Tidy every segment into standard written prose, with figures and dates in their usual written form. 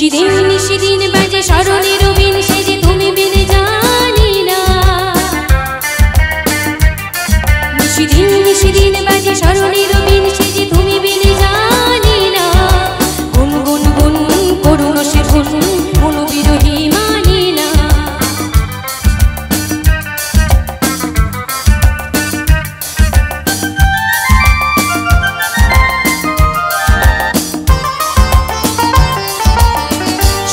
নিশিদিন নিশিদিন বাজে স্মরণের বিন সেজে তুমি বিনে জানি না। নিশিদিন নিশিদিন বাজে স্মরণের বিন সেজে তুমি বিনে জানি না। গুন গুন গুন করুণ সে গুন কোন বিরোহী মানি না।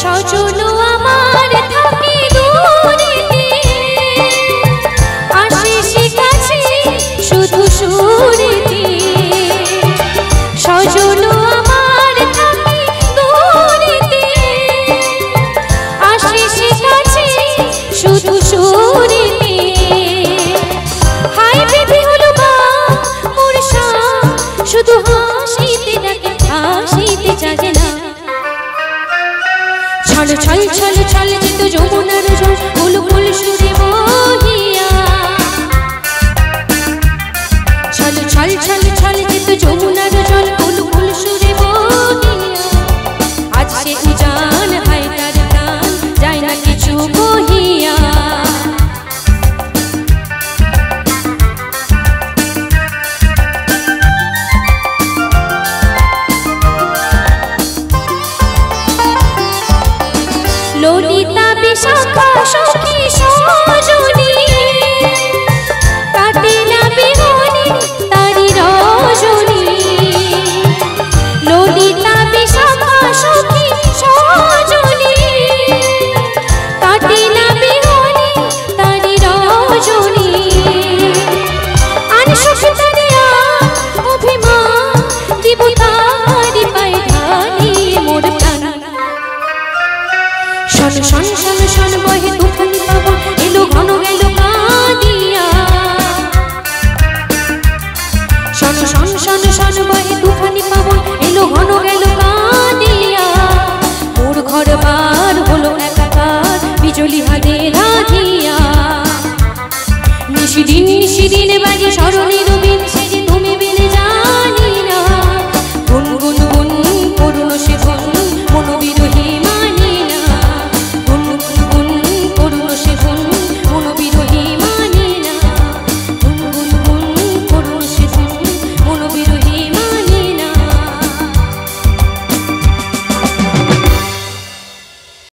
সজন আমার থাকে দূরেতে, আসে সে কাছে শুধু সুরেতে। সজন আমার থাকে দূরেতে, আসে সে কাছে শুধু সুরেতে। হায় বেবি হলো বা মোর সাথ, শুধু হাসিতে ডাকে হাসিতে জাগে না। ছল ছল ছল ছল যেত যমুনার জল ফুল ফুল সুরে বহিয়া। ছল ছল ছল ছল যেত যমুনার জল ফুল ফুল সুরে বহিয়া। আজ সে উজান হায় তার প্রাণ যায় না কিছু বহিয়া। ললিতা বিশাখা সখী সজনী, কাটে না বিহনে তারি রজনী। ললিতা বিশাখা সখী সজনী, কাটে না বিহনে তারি রজনী। আনসুখে তারে অভিমান দিব তারি পায়ে ঢালি মোর প্রাণ। শন শন শন শন বহে তুফানি পাবন এলো ঘন গেল কাঁদিয়া। শন শন শন শন বহে তুফানি পাবন এলো ঘন গেল কাঁদিয়া। মোর ঘর বার হলো একাকার বিজলি হাতে রাধিয়া। নিশিদিন নিশিদিন বাজে স্মরণের বিন